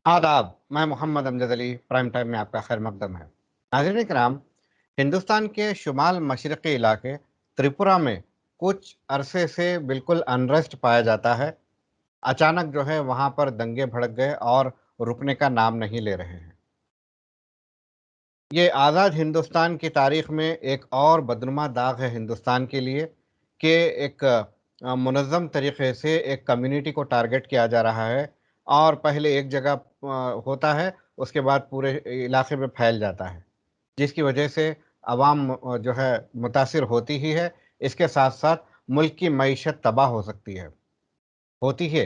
आदाब, मैं Mohammad Amjad Ali, prime time में आपका खैर मकदम है। नाज़रीन किराम, हिंदुस्तान के शुमाल मशरक़ी इलाके त्रिपुरा में कुछ अरसे से बिल्कुल अनरेस्ट पाया जाता है। अचानक जो है वहाँ पर दंगे भड़क गए और रुकने का नाम नहीं ले रहे हैं। ये आज़ाद हिंदुस्तान की तारीख़ में एक और बदनुमा दाग है हिंदुस्तान के लिए कि एक मुनज़्ज़म तरीक़े से एक कम्युनिटी को टारगेट किया जा रहा है और पहले एक जगह होता है, उसके बाद पूरे इलाके में फैल जाता है, जिसकी वजह से आवाम जो है मुतासिर होती ही है, इसके साथ-साथ मुल्क की मईशत तबाह हो सकती है, होती है।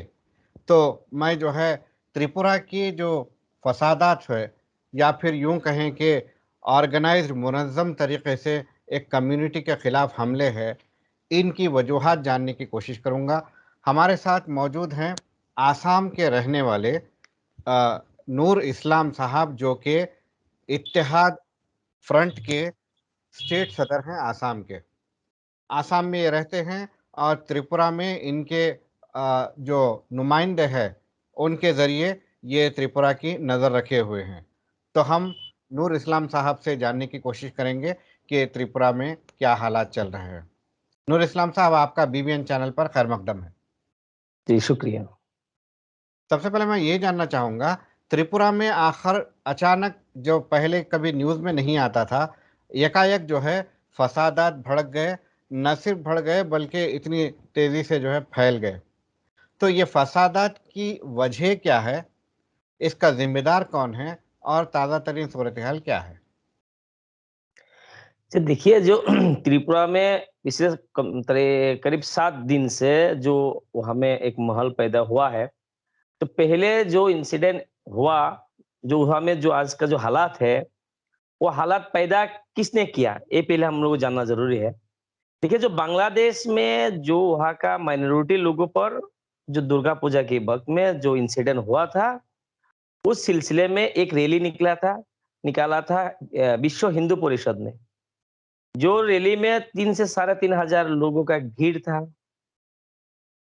तो मैं जो है त्रिपुरा की जो फ़सादात है या फिर यूँ कहें कि ऑर्गेनाइज़्ड मुनज़्ज़म तरीक़े से एक कम्युनिटी के ख़िलाफ़ हमले हैं, इनकी वजूहात जानने की कोशिश करूँगा। हमारे साथ मौजूद हैं आसाम के रहने वाले नूर इस्लाम साहब जो कि इत्तेहाद फ्रंट के स्टेट सदर हैं आसाम के। आसाम में ये रहते हैं और त्रिपुरा में इनके जो नुमाइंदे हैं, उनके ज़रिए ये त्रिपुरा की नज़र रखे हुए हैं। तो हम नूर इस्लाम साहब से जानने की कोशिश करेंगे कि त्रिपुरा में क्या हालात चल रहे हैं। नूर इस्लाम साहब, आपका बीबीएन चैनल पर खैर मकदम है। जी, शुक्रिया। सबसे पहले मैं ये जानना चाहूँगा, त्रिपुरा में आखिर अचानक जो पहले कभी न्यूज़ में नहीं आता था, एकाएक जो है फ़सादात भड़क गए, न सिर्फ़ भड़ गए बल्कि इतनी तेज़ी से जो है फैल गए। तो ये फ़सादात की वजह क्या है? इसका ज़िम्मेदार कौन है? और ताज़ा तरीन सूरत-ए-हाल क्या है? तो देखिए जो त्रिपुरा में पिछले करीब 7 दिन से जो हमें एक माहौल पैदा हुआ है, तो पहले जो इंसिडेंट हुआ, जो हमें जो आज का जो हालात है, वो हालात पैदा किसने किया? ये पहले हम लोग को जानना ज़रूरी है। देखिए जो बांग्लादेश में जो वहाँ का माइनॉरिटी लोगों पर जो दुर्गा पूजा के वक़्त में जो इंसिडेंट हुआ था, उस सिलसिले में एक रैली निकाला था विश्व हिंदू परिषद ने। जो रैली में 3 से साढ़े 3 हज़ार लोगों का एक भीड़ था।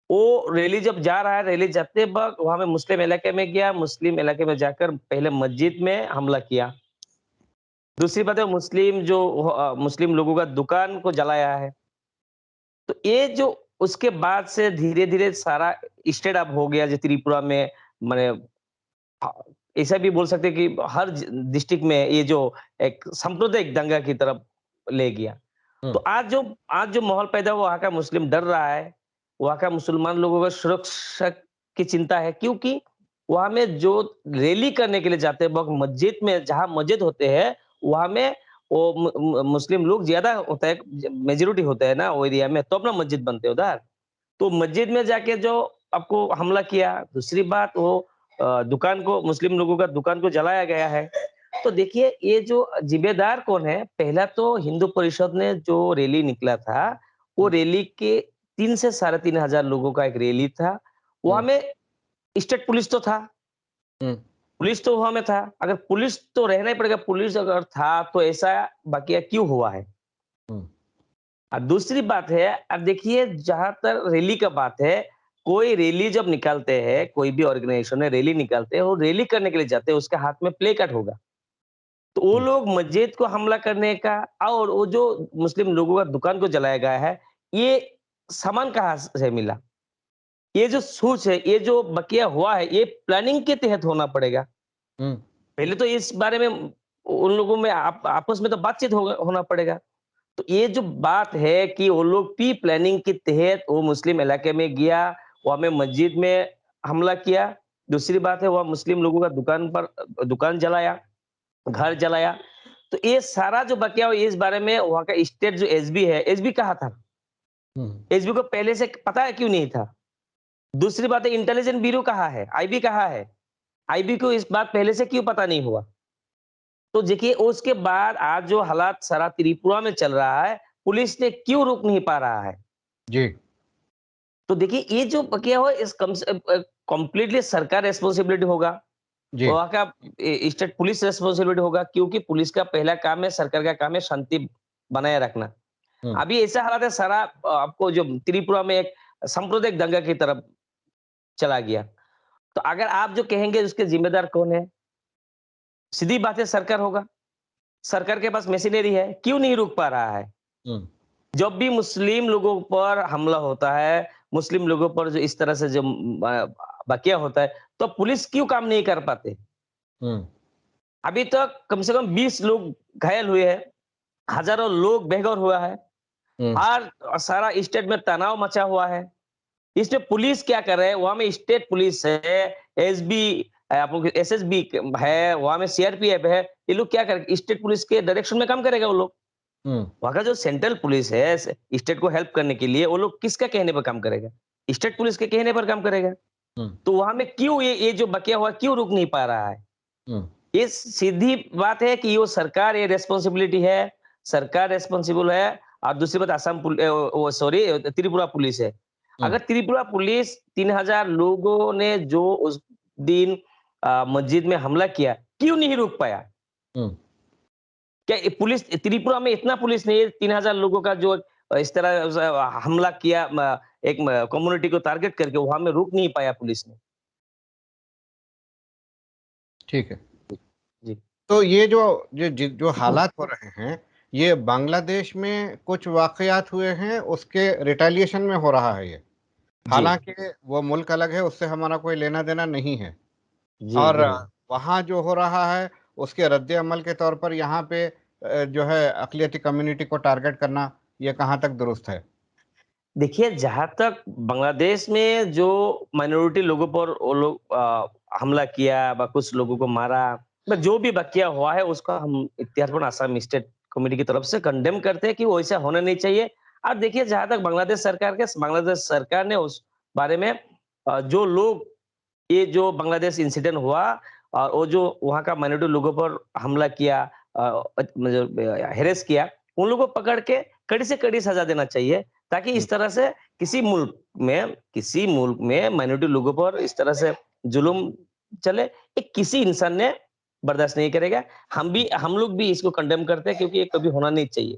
वो रैली जब जा रहा है, रैली जाते वक़्त वहाँ में मुस्लिम इलाके में गया, मुस्लिम इलाके में जाकर पहले मस्जिद में हमला किया। दूसरी बात है मुस्लिम लोगों का दुकान को जलाया है। तो ये जो उसके बाद से धीरे-धीरे सारा स्टेट अप हो गया जो त्रिपुरा में माने अ, ऐसा भी बोल सकते हैं कि हर डिस्ट्रिक्ट में ये जो एक सांप्रदायिक दंगा की तरफ ले गया। तो हुँ, आज जो माहौल पैदा हुआ, वहाँ का मुस्लिम डर रहा है, वहाँ का मुसलमान लोगों को सुरक्षा की चिंता है क्योंकि वहाँ में जो रैली करने के लिए जाते हैं वक़्त मस्जिद में जहाँ मस्जिद होते हैं, वहाँ में वो मुस्लिम लोग ज़्यादा होता है, मेजॉरिटी होता है ना वो एरिया में, तो अपना मस्जिद बनते हैं उधर। तो मस्जिद में जाके जो आपको हमला किया, दूसरी बात वो दुकान को मुस्लिम लोगों का दुकान को जलाया गया है। तो देखिए ये जो जिम्मेदार कौन है? पहला तो हिंदू परिषद ने जो रैली निकला था, वो हुँ, रैली के 3 से साढ़े 3 हज़ार लोगों का एक रैली था। वहाँ हुँ, में स्टेट पुलिस तो था, हुँ, पुलिस तो वहाँ में था। अगर पुलिस तो रहना ही पड़ेगा, पुलिस अगर था तो ऐसा वाकया क्यों हुआ है? हुँ, दूसरी बात है, अब देखिए जहाँ तक रैली का बात है, कोई रैली जब निकालते हैं, कोई भी ऑर्गेनाइजेशन है रैली निकालते हैं, वो रैली करने के लिए जाते हैं, उसके हाथ में प्ले कार्ड होगा। तो वो हुँ, लोग मस्जिद को हमला करने का और वो जो मुस्लिम लोगों का दुकान को जलाया गया है, ये सामान कहाँ से मिला? ये जो सोच है, ये जो बकिया हुआ है, ये प्लानिंग के तहत होना पड़ेगा। हुँ, पहले तो इस बारे में उन लोगों में आपस में तो बातचीत होना पड़ेगा। तो ये जो बात है कि वो लोग प्री प्लानिंग के तहत वो मुस्लिम इलाके में गया, वहाँ में मस्जिद में हमला किया। दूसरी बात है वहाँ मुस्लिम लोगों का दुकान जलाया, घर जलाया। तो ये सारा जो बकिया हुआ इस बारे में वहाँ का स्टेट जो एसबी है, एसबी कहाँ था? हुँ, एसबी को पहले से पता है क्यों नहीं था? दूसरी बात है इंटेलिजेंस ब्यूरो कहाँ है? आईबी कहाँ है? आईबी को इस बात पहले से क्यों पता नहीं हुआ? तो देखिए उसके बाद आज जो हालात सारा त्रिपुरा में चल रहा है, पुलिस ने क्यों रोक नहीं पा रहा है? जी, तो देखिए ये जो किया हुआ इस कंप्लीटली सरकार रिस्पांसिबिलिटी होगा। जी, वहाँ का स्टेट पुलिस रिस्पांसिबिलिटी होगा क्योंकि पुलिस का पहला काम है, सरकार का काम है शांति बनाए रखना। हुँ, अभी ऐसा हालात है सारा आपको जो त्रिपुरा में एक सांप्रदायिक दंगा की तरफ चला गया। तो अगर आप जो कहेंगे उसके जिम्मेदार कौन है? सीधी बात है सरकार होगा। सरकार के पास मशीनरी है, क्यों नहीं रुक पा रहा है? हुँ, जब भी मुस्लिम लोगों पर हमला होता है, मुस्लिम लोगों पर जो इस तरह से जो वाकया होता है, तो पुलिस क्यों काम नहीं कर पाते? हुँ, अभी तक कम से कम 20 लोग घायल हुए हैं, हज़ारों लोग बेघर हुआ है, हुँ, हर सारा स्टेट में तनाव मचा हुआ है। इसमें पुलिस क्या कर रहे हैं? वहाँ में स्टेट पुलिस है, एसबी आपको एसएसबी है, वहाँ में सीआरपीएफ है। ये लोग क्या कर स्टेट पुलिस के डायरेक्शन में काम करेगा वो लोग। हुँ, वहाँ का जो सेंट्रल पुलिस है, स्टेट को हेल्प करने के लिए, वो लोग किसका कहने पर काम करेगा? स्टेट पुलिस के कहने पर काम करेगा। हुँ, तो वहाँ में क्यों ये जो बकिया हुआ क्यों रुक नहीं पा रहा है? हुँ, ये सीधी बात है कि वो सरकार ये रिस्पॉन्सिबिलिटी है, सरकार रिस्पॉन्सिबल है और दूसरी बात वो सॉरी त्रिपुरा पुलिस है। हुँ, अगर त्रिपुरा पुलिस 3000 लोगों ने जो उस दिन मस्जिद में हमला किया, क्यों नहीं रोक पाया? हुँ। क्या ये पुलिस त्रिपुरा में इतना पुलिस नहीं है 3000 लोगों का जो इस तरह हमला किया एक कम्युनिटी को टारगेट करके वहां में रोक नहीं पाया पुलिस ने। ठीक है। जी तो ये जो हालात हो रहे हैं, ये बांग्लादेश में कुछ वाक़यात हुए हैं, उसके रिटेलिएशन में हो रहा है ये। जी हालाँकि वो मुल्क अलग है, उससे हमारा कोई लेना-देना नहीं है जी और जी वहाँ जो हो रहा है, उसके रद्द-ए-अमल के तौर पर यहाँ पे जो है अक़लियती कम्युनिटी को टारगेट करना, ये कहाँ तक दुरुस्त है? देखिए, जहाँ तक बांग्लादेश में जो माइनॉरिटी लोगों पर वो लोग हमला किया व कुछ लोगों को मारा, जो भी वाकया हुआ है उसका हम इत्तेहादपुर आसाम स्टेट कमेटी की तरफ से कंडेम करते हैं कि वो ऐसा होना नहीं चाहिए। और देखिए जहाँ तक बांग्लादेश सरकार ने उस बारे में जो लोग ये जो बांग्लादेश इंसिडेंट हुआ और वो जो वहाँ का माइनॉरिटी लोगों पर हमला किया मतलब हैरेस किया, उन लोगों को पकड़ के कड़ी से कड़ी सजा देना चाहिए ताकि हुँ, इस तरह से किसी मुल्क में माइनॉरिटी लोगों पर इस तरह से जुल्म चले, ये किसी इंसान ने बर्दाश्त नहीं करेगा। हम लोग भी इसको कंडेम करते हैं क्योंकि ये कभी होना नहीं चाहिए।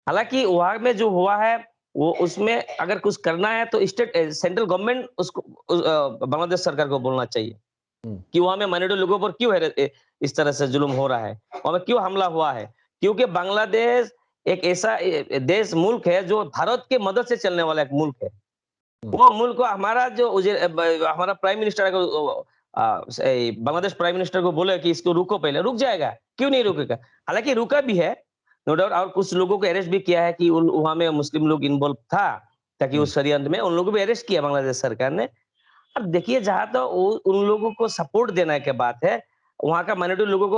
हालाँकि वहाँ में जो हुआ है, वो उसमें अगर कुछ करना है तो सेंट्रल गवर्नमेंट उसको बांग्लादेश सरकार को बोलना चाहिए हुँ, कि वहाँ में माइनॉरिटी लोगों पर क्यों इस तरह से जुल्म हो रहा है, वहाँ में क्यों हमला हुआ है। क्योंकि बांग्लादेश एक ऐसा मुल्क है जो भारत के मदद से चलने वाला एक मुल्क है। हुँ, वो मुल्क को हमारा जो हमारा prime minister Bangladesh prime minister को बोले कि इसको रुको पहले, रुक जाएगा, क्यों नहीं रुकेगा? हालाँकि रुका भी है, नो डाउट और कुछ लोगों को अरेस्ट भी किया है कि उन वहाँ में मुस्लिम लोग इन्वॉल्व था, ताकि हुँ, उस षड्यंत्र में उन लोगों को भी अरेस्ट किया बांग्लादेश सरकार ने। अब देखिए जहाँ तो उन लोगों को सपोर्ट देने की बात है, वहाँ का माइनॉरिटी लोगों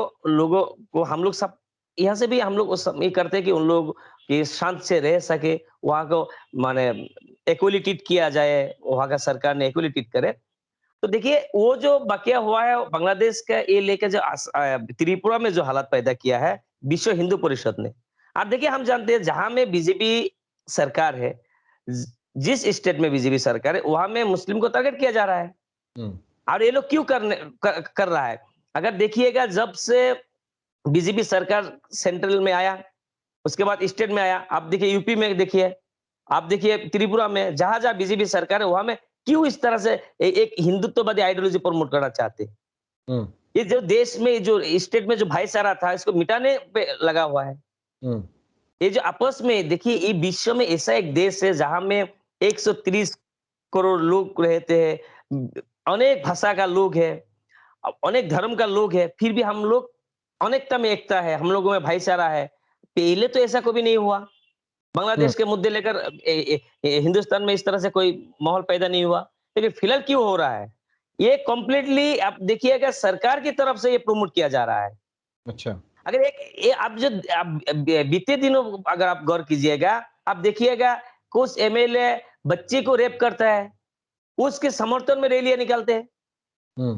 को हम लोग सब यहाँ से भी हम लोग ये करते हैं कि उन लोग कि शांत से रह सके, वहाँ को माने इक्वली ट्रीट किया जाए, वहाँ का सरकार ने इक्वली ट्रीट करे। तो देखिए वो जो वाकया हुआ है बांग्लादेश का ये लेके जो त्रिपुरा में जो हालात पैदा किया है विश्व हिंदू परिषद ने। अब देखिए हम जानते हैं जहां में बीजेपी सरकार है, ज- जिस स्टेट में बीजेपी सरकार है वहां में मुस्लिम को टारगेट किया जा रहा है। हुँ, और ये लोग क्यों कर रहा है? अगर देखिएगा जब से बीजेपी सरकार सेंट्रल में आया, उसके बाद स्टेट में आया, आप देखिए यूपी में देखिए, आप देखिए त्रिपुरा में, जहाँ-जहाँ बीजेपी सरकार है वहाँ में क्यों इस तरह से एक हिंदुत्ववादी आइडियोलॉजी प्रमोट करना चाहते हैं? हुँ, ये जो देश में जो स्टेट में जो भाईचारा था इसको मिटाने पे लगा हुआ है। हुँ, ये जो आपस में देखिए ये विश्व में ऐसा एक देश है जहाँ में 130 करोड़ लोग रहते हैं, अनेक भाषा का लोग है, अनेक धर्म का लोग है, फिर भी हम लोग अनेकता में एकता है, हम लोगों में भाईचारा है। पहले तो ऐसा कभी नहीं हुआ। हुँ, बांग्लादेश के मुद्दे लेकर हिंदुस्तान में इस तरह से कोई माहौल पैदा नहीं हुआ। लेकिन फिलहाल क्यों हो रहा है? ये कंप्लीटली आप देखिएगा सरकार की तरफ से ये प्रमोट किया जा रहा है। अच्छा। अगर एक ये आप बीते दिनों अगर आप गौर कीजिएगा, आप देखिएगा कुछ एमएलए बच्ची को रेप करता है, उसके समर्थन में रैलियाँ निकालते हैं। हुँ,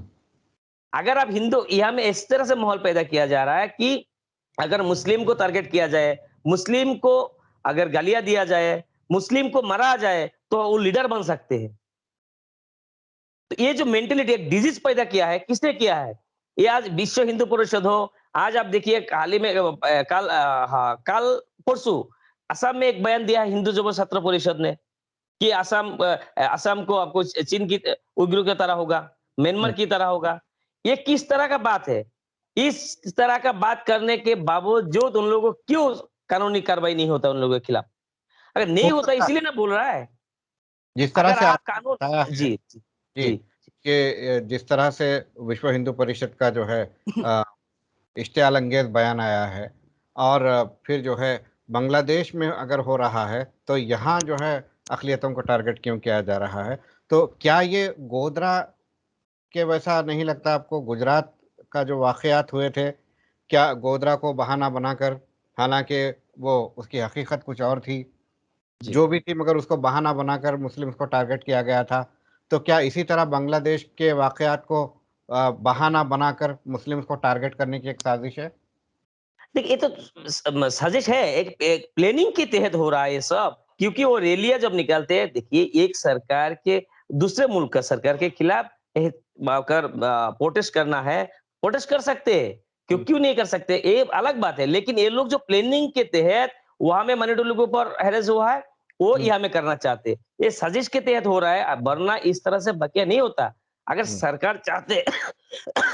अगर आप हिंदू यहाँ में इस तरह से माहौल पैदा किया जा रहा है कि अगर मुस्लिम को टारगेट किया जाए, मुस्लिम को अगर गालियाँ दिया जाए, मुस्लिम को मारा जाए, तो वो लीडर बन सकते हैं। तो ये जो मेंटालिटी एक डिजीज पैदा किया है, किसने किया है? ये आज विश्व हिंदू परिषद हो, आज आप देखिए हाल ही में हाँ, कल परसों असम में एक बयान दिया है हिंदू युवा छात्र परिषद ने कि असम को आपको चीन की उइग्र की तरह होगा। म्यांमार की तरह होगा। ये किस तरह का बात है? इस तरह का बात करने के बावजूद उन लोगों को क्यों कानूनी कार्रवाई नहीं होता उन लोगों के खिलाफ? अगर नहीं हो होता सकता है, इसीलिए ना बोल रहा है। जिस तरह अगर से आप आपने कानून बताया है जी, जी, जी, जी, कि जिस तरह से विश्व हिंदू परिषद का जो है अ, इश्तिहाल-अंगेज़ बयान आया है और फिर जो है बांग्लादेश में अगर हो रहा है, तो यहाँ जो है अक़लियतों को टारगेट क्यों किया जा रहा है? तो क्या ये गोधरा के वैसा नहीं लगता आपको गुजरात का जो वाक़यात हुए थे, क्या गोधरा को बहाना बनाकर हालाँकि वो उसकी हकीकत कुछ और थी, जी। जो भी थी मगर उसको बहाना बनाकर मुस्लिम्स को टारगेट किया गया था। तो क्या इसी तरह बांग्लादेश के वाक़यात को बहाना बनाकर मुस्लिम्स को टारगेट करने की एक साज़िश है? देखिए, ये तो साजिश है, एक एक प्लानिंग के तहत हो रहा है ये सब, क्योंकि वो रैलियाँ जब निकालते हैं, देखिए एक सरकार के दूसरे मुल्क का सरकार के खिलाफ प्रोटेस्ट करना है, प्रोटेस्ट कर सकते हैं, हुँ, क्यों नहीं कर सकते? ये अलग बात है, लेकिन ये लोग जो प्लानिंग के तहत वहाँ में माइनॉरिटी लोगों पर हैरेस हुआ है, वो हुँ, यहाँ में करना चाहते हैं। ये साजिश के तहत हो रहा है, वरना इस तरह से बकिया नहीं होता। अगर हुँ, सरकार चाहते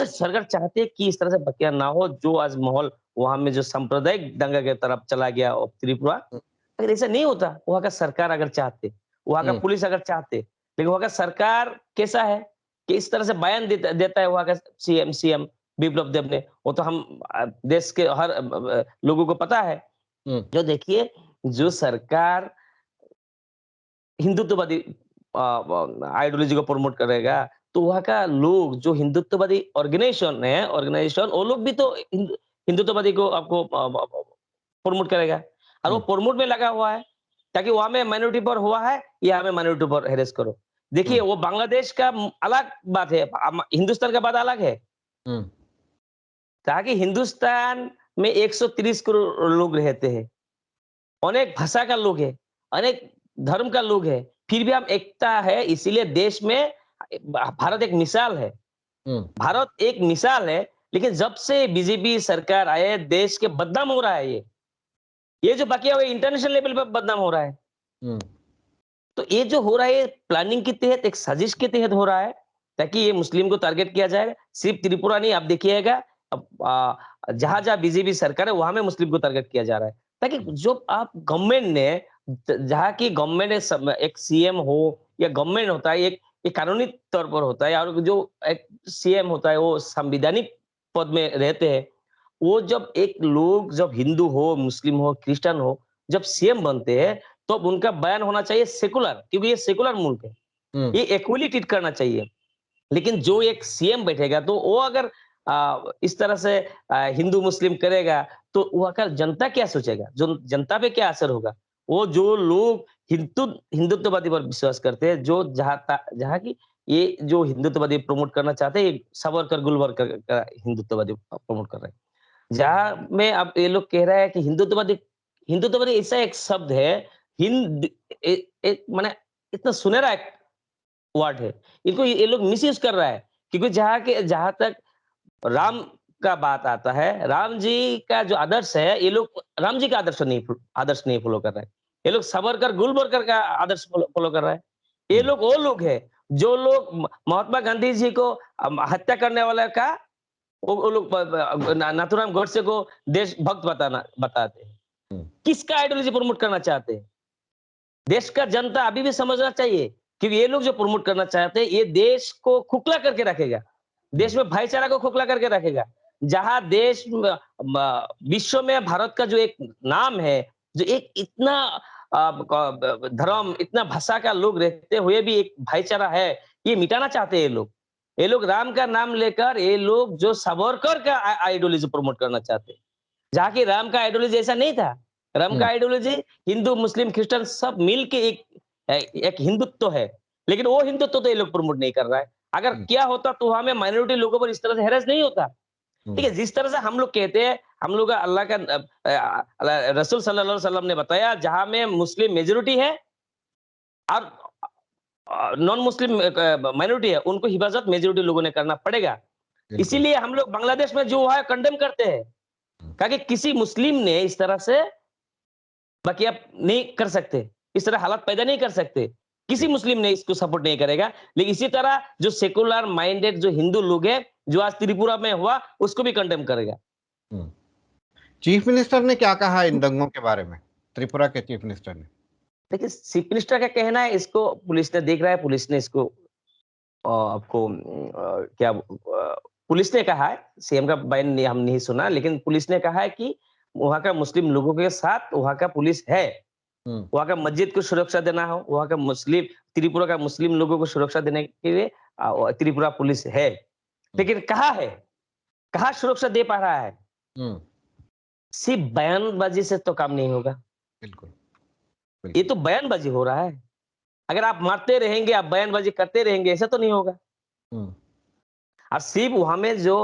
सरकार चाहती है कि इस तरह से बकिया ना हो, जो आज माहौल वहां में जो सांप्रदायिक दंगा की तरफ चला गया और त्रिपुरा, हुँ, अगर ऐसा नहीं होता, वहां का सरकार अगर चाहते, वहां का हुँ, पुलिस अगर चाहते, लेकिन वहां का सरकार कैसा है कि इस तरह से बयान देता है वहां का सीएम बिप्लब देब ने, वो तो हम देश के हर लोगों को पता है। हुँ, जो देखिए, जो सरकार हिंदुत्ववादी आइडियोलॉजी को प्रमोट करेगा, तो वहाँ का लोग जो हिंदुत्ववादी ऑर्गेनाइजेशन वो लोग भी तो हिंदुत्ववादी को आपको प्रमोट करेगा और वो हुँ, प्रमोट में लगा हुआ है, ताकि वहाँ में माइनॉरिटी पर हुआ है, यहाँ में माइनॉरिटी पर हैरेस करो। देखिए, हुँ, वो बांग्लादेश का अलग बात है, हिंदुस्तान का बात अलग है। हुँ, ताकि हिंदुस्तान में 130 करोड़ लोग रहते हैं, अनेक भाषा का लोग है, अनेक धर्म का लोग है, फिर भी हम एकता है, इसीलिए देश में भारत एक मिसाल है। हुँ, भारत एक मिसाल है, लेकिन जब से बीजेपी सरकार आए, देश के बदनाम हो रहा है ये। ये जो बकिया हुआ इंटरनेशनल लेवल पे बदनाम हो रहा है। हुँ, तो ये जो हो रहा है, प्लानिंग के तहत, एक साजिश के तहत हो रहा है, ताकि ये मुस्लिम को टारगेट किया जाए। सिर्फ त्रिपुरा नहीं, आप देखिएगा, अब जहाँ-जहाँ बीजेपी सरकार है, वहाँ में मुस्लिम को टारगेट किया जा रहा है। ताकि हुँ, जो आप गवर्नमेंट ने जहाँ की गवर्नमेंट ने एक सीएम हो या गवर्नमेंट होता है, एक कानूनी तौर पर होता है, और जो एक सीएम होता है, वो संवैधानिक पद में रहते हैं। वो जब एक लोग जब हिंदू हो, मुस्लिम हो, क्रिश्चियन हो, जब सीएम बनते हैं, तो अब उनका बयान होना चाहिए सेकुलर, क्योंकि ये सेकुलर मुल्क है। हुँ, ये इक्वली ट्रीट करना चाहिए। लेकिन जो एक सीएम बैठेगा, तो वो अगर इस तरह से हिंदू मुस्लिम करेगा, तो वहाँ का जनता क्या सोचेगा? जो जनता पे क्या असर होगा? वो जो लोग हिंदुत्ववादी पर विश्वास करते हैं, जो जहाँ की ये जो हिंदुत्ववादी प्रमोट करना चाहते हैं, ये सावरकर गुलवरकर का हिंदुत्ववादी प्रमोट कर रहे हैं। जहाँ में अब ये लोग कह रहे हैं कि हिंदुत्ववादी ऐसा एक शब्द है, हिंद एक माने इतना सुनहरा एक वर्ड है। इनको ये लोग मिसयूज़ कर रहा है, क्योंकि जहाँ तक राम का बात आता है, राम जी का जो आदर्श है, ये लोग राम जी का आदर्श नहीं फॉलो कर रहे हैं। ये लोग सावरकर, गुलबर्गर का आदर्श फॉलो कर रहा है। ये हुँ, लोग वो लोग हैं, जो लोग महात्मा गांधी जी को हत्या करने वाले का वो लोग नाथूराम गोडसे को देशभक्त बताते हैं। हुँ, किसका आइडियोलॉजी प्रमोट करना चाहते हैं? देश का जनता अभी भी समझना चाहिए कि ये लोग जो प्रमोट करना चाहते हैं, ये देश को खोखला करके रखेगा। हुँ, देश में भाईचारा को खोखला करके रखेगा। जहाँ देश विश्व में भारत का जो एक नाम है, जो एक इतना धर्म, इतना भाषा का लोग रहते हुए भी एक भाईचारा है, ये मिटाना चाहते हैं ये लोग। ये लोग राम का नाम लेकर, ये लोग जो सावरकर का आइडियोलॉजी प्रमोट करना चाहते हैं। जहाँ की राम का आइडियोलॉजी ऐसा नहीं था। राम का हुँ, आइडियोलॉजी हिंदू, मुस्लिम, क्रिश्चियन सब मिल के एक हिंदुत्व है। लेकिन वो हिंदुत्व तो ये लोग प्रमोट नहीं कर रहा है। अगर हुँ, किया होता, तो वहाँ में माइनॉरिटी लोगों पर इस तरह से हैरेस नहीं होता। ठीक हुँ, है, जिस तरह से हम लोग कहते हैं, हम लोग का अल्लाह का रसूल सल्लल्लाहु अलैहि वसल्लम ने बताया, जहाँ में मुस्लिम मेजॉरिटी है और नॉन मुस्लिम माइनॉरिटी है, उनको हिफाज़त मेजॉरिटी लोगों ने करना पड़ेगा। बिल्कुल। इसीलिए हम लोग बांग्लादेश में जो हुआ है कंडेम करते हैं। हुँ, कहा कि किसी मुस्लिम ने इस तरह से बकिया नहीं कर सकते, इस तरह हालात पैदा नहीं कर सकते। किसी मुस्लिम ने इसको सपोर्ट नहीं करेगा। लेकिन इसी तरह जो सेकुलर माइंडेड जो हिंदू लोग हैं, जो आज त्रिपुरा में हुआ, उसको भी कंडेम करेगा। हम्म। चीफ मिनिस्टर ने क्या कहा इन दंगों के बारे में? त्रिपुरा के चीफ मिनिस्टर ने। देखिए, चीफ मिनिस्टर का कहना है, इसको पुलिस ने देख रहा है, पुलिस ने इसको आपको पुलिस ने कहा है, सीएम का बयान हम नहीं सुना, लेकिन पुलिस ने कहा है कि वहाँ का मुस्लिम लोगों के साथ वहाँ का पुलिस है। हम्म। वहाँ का मस्जिद को सुरक्षा देना हो, वहाँ का मुस्लिम त्रिपुरा का मुस्लिम लोगों को सुरक्षा देने के लिए त्रिपुरा पुलिस है। लेकिन कहाँ है? कहाँ सुरक्षा दे पा रहा है? हम्म। सिर्फ बयानबाजी से तो काम नहीं होगा। बिल्कुल ये बिल्कुल। तो बयानबाजी हो रहा है। अगर आप मारते रहेंगे, आप बयानबाजी करते रहेंगे, ऐसा तो नहीं होगा। हम्म। और सिर्फ वहां में जो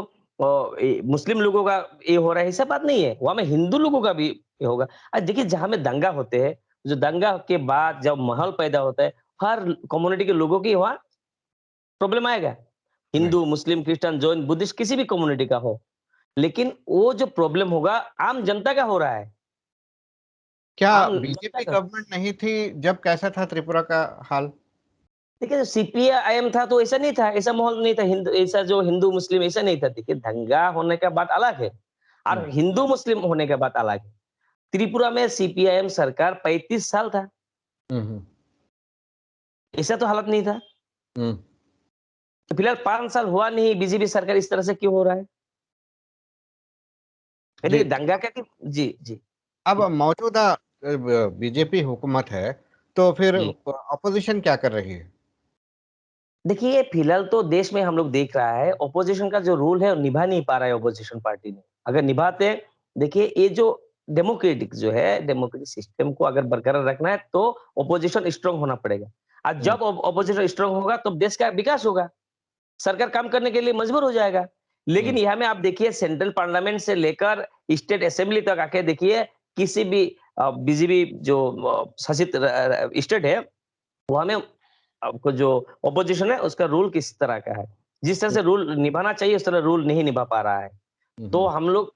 मुस्लिम लोगों का ये हो रहा है, ऐसा बात नहीं है, वहां में हिंदू लोगों का भी ये होगा। आज देखिए, जहां में दंगा होते हैं, जो दंगा के बाद जब माहौल पैदा होता है, हर कम्युनिटी के लोगों की वहां प्रॉब्लम आएगा। राइट। हिंदू, मुस्लिम, क्रिश्चियन, जैन, बुद्धिस्ट, किसी भी कम्युनिटी का हो। लेकिन वो जो प्रॉब्लम होगा, आम जनता का हो रहा है। क्या आम जनता बीजेपी का। गवर्नमेंट नहीं थी जब कैसा था त्रिपुरा का हाल? देखिए, सीपीआईएम था तो ऐसा नहीं था, ऐसा माहौल नहीं था, हिंदू ऐसा जो हिंदू मुस्लिम ऐसा नहीं था। देखिए, दंगा होने का बात अलग है और हम्म। हिंदू मुस्लिम होने का बात अलग है। त्रिपुरा में सीपीआईएम सरकार 35 साल था, हम्म। ऐसा तो हालत नहीं था। हम्म। तो फिलहाल 5 साल हुआ नहीं, बीजेपी सरकार इस तरह से क्यों हो रहा है? जी। देखिए, दंगा का कि जी जी अब मौजूदा बीजेपी हुकूमत है, तो फिर जी। अपोजिशन क्या कर रही है? देखिए, फिलहाल तो देश में हम लोग देख रहा है, ऑपोजिशन का जो रोल है वो निभा नहीं पा रहा है ऑपोजिशन पार्टी ने। अगर निभाते, देखिए ये जो डेमोक्रेटिक जो है, डेमोक्रेटिक सिस्टम को अगर बरकरार रखना है तो ऑपोजिशन स्ट्रांग होना पड़ेगा। और हम्म। जब ऑपोजिशन स्ट्रांग होगा तो देश का विकास होगा, सरकार काम करने के लिए मजबूर हो जाएगा। हम्म। लेकिन यहाँ में आप देखिए, सेंट्रल पार्लियामेंट से लेकर स्टेट असेंबली तक आके देखिए, किसी भी बीजेपी जो शासित स्टेट है, वहां में आपको जो ऑपोजिशन है उसका रूल किस तरह का है, जिस तरह से रूल निभाना चाहिए उस तरह रूल नहीं निभा पा रहा है। तो हम्म। हम लोग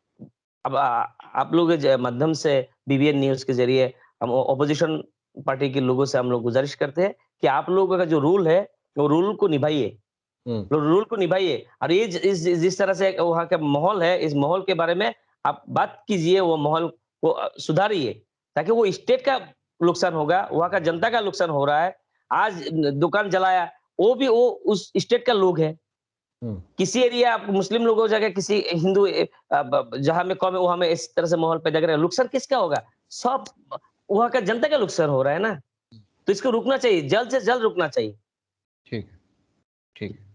अब आप लोग के माध्यम से, बीबीएन न्यूज के जरिए, हम ऑपोजिशन पार्टी के लोगों से हम लोग गुजारिश करते हैं कि आप लोगों का जो रूल है, वो रूल को निभाइए, हम्म। रूल को निभाइए। और ये जिस तरह से वहाँ का माहौल है, इस माहौल के बारे में आप बात कीजिए, वो माहौल को सुधारिए, ताकि वो स्टेट का नुकसान होगा, वहाँ का जनता का नुकसान हो रहा है। आज दुकान जलाया, वो उस स्टेट का लोग है। हम्म। किसी एरिया आप मुस्लिम लोगों जगह किसी हिंदू जहां में कम है, वहां में इस तरह से माहौल पैदा करेगा, नुकसान किसका होगा? सब वहाँ का जनता का नुकसान हो रहा है ना। तो इसको रुकना चाहिए, जल्द से जल्द रुकना चाहिए। ठीक है। ठीक है।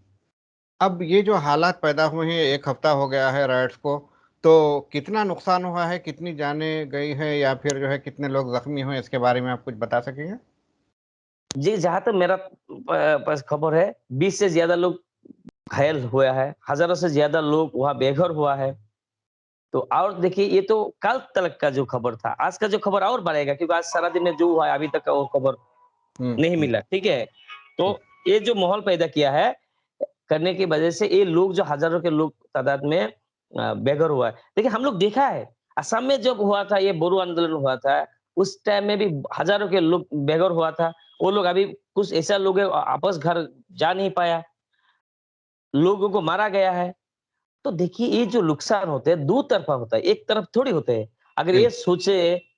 अब ये जो हालात पैदा हुए हैं, 1 हफ्ता हो गया है राइट्स को, तो कितना नुकसान हुआ है, कितनी जाने गई है, या फिर जो है कितने लोग जख्मी हुए, इसके बारे में आप कुछ बता सकेंगे? जी, जहां तक मेरा पास खबर है, 20 से ज्यादा लोग घायल हुआ है, हजारों से ज्यादा लोग वहां बेघर हुआ है। तो और देखिए, ये तो कल तक का जो खबर था, आज का जो खबर और बढ़ेगा, क्योंकि आज सारा दिन में जो हुआ है अभी तक का वो खबर नहीं हम्म। मिला, ठीक है। तो ठीक। ये जो माहौल पैदा किया है करने की वजह से, ये लोग जो हजारों के लोग तादाद में बेघर हुआ है। देखिए, हम लोग देखा है, असम में जब हुआ था, ये बोरो आंदोलन हुआ था, उस टाइम में भी हजारों के लोग बेघर हुआ था। वो लोग अभी कुछ ऐसा लोग है, आपस घर जा नहीं पाया, लोगों को मारा गया है। तो देखिए, ये जो नुकसान होते हैं दो तरफा होता है, एक तरफ थोड़ी होते हैं। अगर बिल्कुल।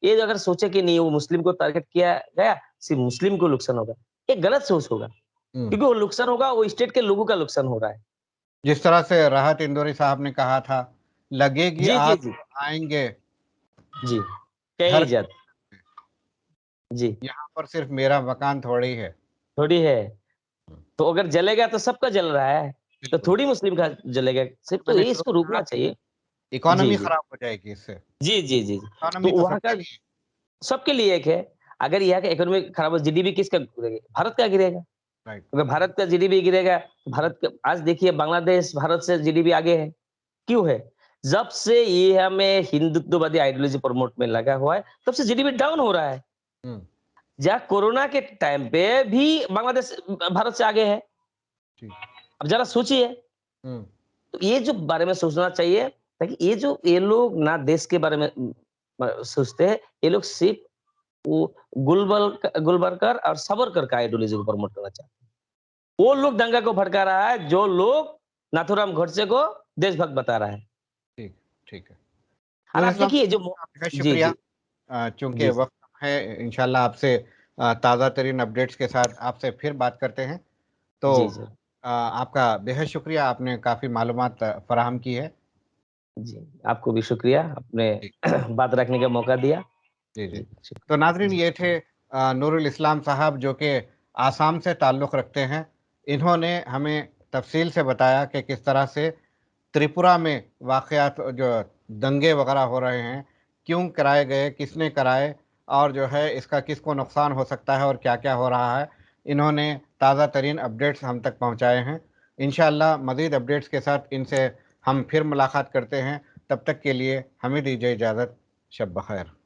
ये अगर सोचे कि नहीं, वो मुस्लिम को टारगेट किया गया, सिर्फ मुस्लिम को नुकसान होगा, ये गलत सोच होगा। हम्म। क्योंकि वो नुकसान होगा, वो स्टेट के लोगों का नुकसान हो रहा है। जिस तरह से राहत इंदौरी साहब ने कहा था, लगेगी जी जी आग जी तो आएंगे, जी। कई घर इज्जत। जी। यहाँ पर सिर्फ मेरा मकान थोड़ी है। थोड़ी है। तो अगर जलेगा तो सबका जल रहा है, तो बिल्कुल। थोड़ी मुस्लिम का जलेगा सिर्फ, तो मैंने ये शुरू इसको में कहा रोकना था, चाहिए। जी इकोनॉमी जी खराब हो जाएगी इससे। जी जी जी। तो इकोनॉमी तो वहां सबके का लिए। सबके लिए एक है। अगर यहाँ का इकोनॉमी खराब हो, जीडीपी किसका गिरेगा? भारत का गिरेगा। राइट। अगर भारत का जीडीपी गिरेगा तो भारत का, आज देखिए बांग्लादेश भारत से जीडीपी आगे है। क्यों है? जब से ये हमें हिंदुत्ववादी आइडियोलॉजी प्रमोट में लगा हुआ है, तब से जीडीपी डाउन हो रहा है। हम्म। जहाँ कोरोना के टाइम पे भी बांग्लादेश भारत से आगे है। ठीक। अब जरा सोचिए। हम्म। तो ये जो बारे में सोचना चाहिए, ताकि ये लोग ना देश के बारे में सोचते हैं, ये लोग सिर्फ वो गुलबर्कर और सावरकर का आइडियोलॉजी को प्रमोट करना चाहते हैं। वो लोग दंगा को भड़का रहा है, जो लोग नाथूराम गोडसे को देशभक्त बता रहा है। ठीक ठीक है। और नूर आप इस्लाम देखिए जो साहब, आपका जी शुक्रिया। जी चूंकि जी वक्त है, इंशाल्लाह आपसे ताज़ा तरीन अपडेट्स के साथ आपसे फिर बात करते हैं। तो जी जी आपका बेहद शुक्रिया, आपने काफ़ी मालूमात फराहम की है। जी, आपको भी शुक्रिया, आपने जी बात रखने का मौका दिया। जी जी। जी, तो शुक्रिया। नाजरीन, जी, ये थे नूरुल इस्लाम साहब, जो कि आसाम से ताल्लुक़ रखते हैं। इन्होंने हमें तफसील से बताया कि किस तरह से त्रिपुरा में वाक़यात, जो दंगे वगैरह हो रहे हैं, क्यों कराए गए, किसने कराए, और जो है इसका किसको नुकसान हो सकता है और क्या-क्या हो रहा है। इन्होंने ताज़ा तरीन अपडेट्स हम तक पहुँचाए हैं। इंशाअल्लाह मज़ीद अपडेट्स के साथ इनसे हम फिर मुलाकात करते हैं। तब तक के लिए हमें दीजिए इजाज़त। शब बख़ैर।